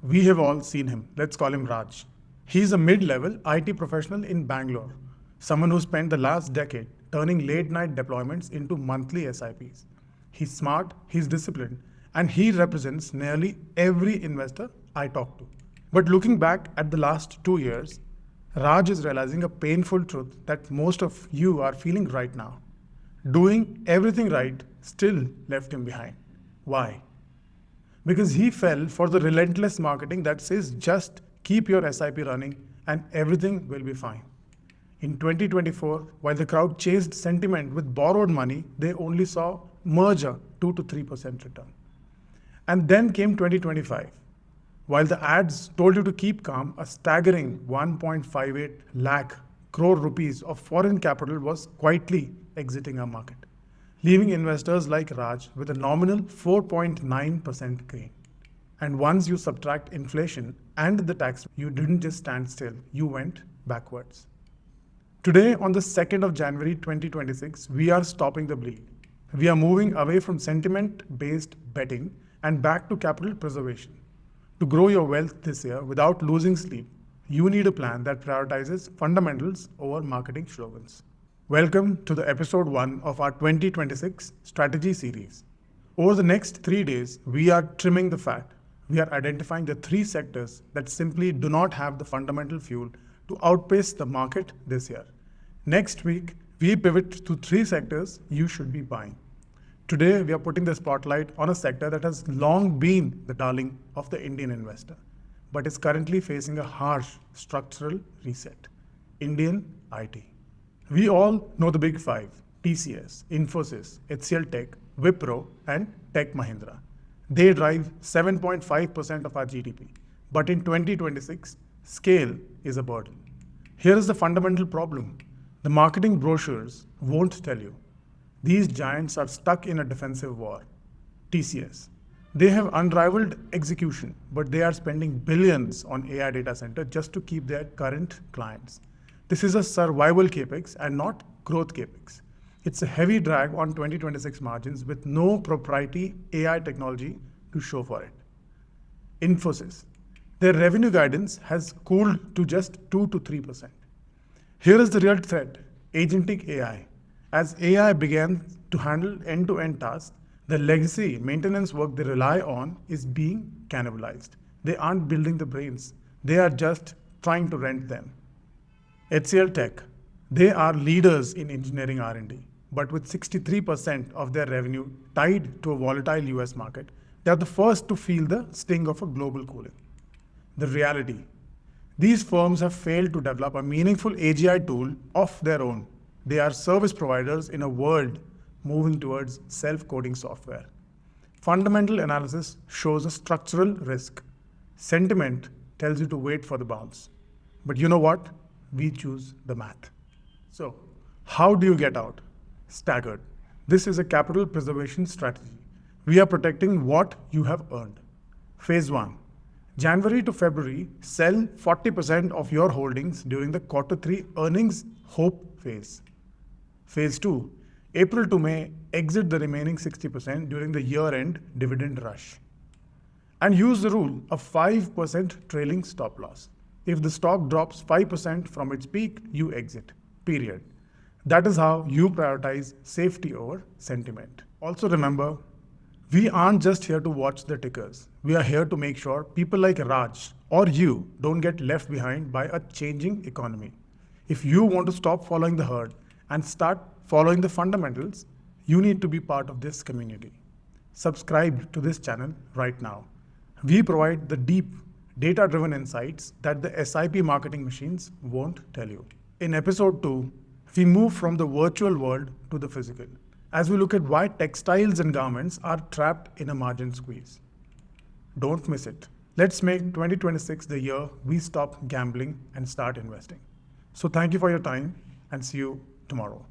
We have all seen him. Let's call him Raj. He's a mid-level IT professional in Bangalore, someone who spent the last decade turning late-night deployments into monthly SIPs. He's smart, he's disciplined, and he represents nearly every investor I talk to. But looking back at the last 2 years, Raj is realizing a painful truth that most of you are feeling right now. Doing everything right still left him behind. Why? Because he fell for the relentless marketing that says just keep your SIP running and everything will be fine. In 2024, while the crowd chased sentiment with borrowed money, they only saw merge a 2 to 3% return. And then came 2025. While the ads told you to keep calm, a staggering 1.58 lakh crore rupees of foreign capital was quietly exiting our market, leaving investors like Raj with a nominal 4.9% gain. And once you subtract inflation and the tax, you didn't just stand still, you went backwards. Today, on the 2nd of January 2026, we are stopping the bleed. We are moving away from sentiment-based betting and back to capital preservation. To grow your wealth this year without losing sleep, you need a plan that prioritizes fundamentals over marketing slogans. Welcome to the episode 1 of our 2026 strategy series. Over the next 3 days, we are trimming the fat. We are identifying the 3 sectors that simply do not have the fundamental fuel to outpace the market this year. Next week, we pivot to 3 sectors you should be buying. Today, we are putting the spotlight on a sector that has long been the darling of the Indian investor, but is currently facing a harsh structural reset: Indian IT. We all know the big 5: TCS, Infosys, HCL Tech, Wipro, and Tech Mahindra. They drive 7.5% of our GDP. But in 2026, scale is a burden. Here is the fundamental problem. The marketing brochures won't tell you. These giants are stuck in a defensive war. TCS. They have unrivaled execution, but they are spending billions on AI data center just to keep their current clients. This is a survival capex and not growth capex. It's a heavy drag on 2026 margins with no proprietary AI technology to show for it. Infosys. Their revenue guidance has cooled to just 2 to 3%. Here is the real threat: Agentic AI. As AI began to handle end-to-end tasks, the legacy maintenance work they rely on is being cannibalized. They aren't building the brains. They are just trying to rent them. HCL Tech. They are leaders in engineering R&D, but with 63% of their revenue tied to a volatile US market, they are the first to feel the sting of a global cooling. The reality: these firms have failed to develop a meaningful AGI tool of their own. They are service providers in a world moving towards self-coding software. Fundamental analysis shows a structural risk. Sentiment tells you to wait for the bounce. But you know what? We choose the math. So, how do you get out? Staggered. This is a capital preservation strategy. We are protecting what you have earned. Phase 1. January to February, sell 40% of your holdings during the Q3 earnings hope phase. Phase 2. April to May, exit the remaining 60% during the year-end dividend rush. And use the rule of 5% trailing stop loss. If the stock drops 5% from its peak, you exit. Period. That is how you prioritize safety over sentiment. Also remember, we aren't just here to watch the tickers. We are here to make sure people like Raj or you don't get left behind by a changing economy. If you want to stop following the herd and start following the fundamentals, you need to be part of this community. Subscribe to this channel right now. We provide the deep, data-driven insights that the SIP marketing machines won't tell you. In episode 2, we move from the virtual world to the physical, as we look at why textiles and garments are trapped in a margin squeeze. Don't miss it. Let's make 2026 the year we stop gambling and start investing. So thank you for your time and see you tomorrow.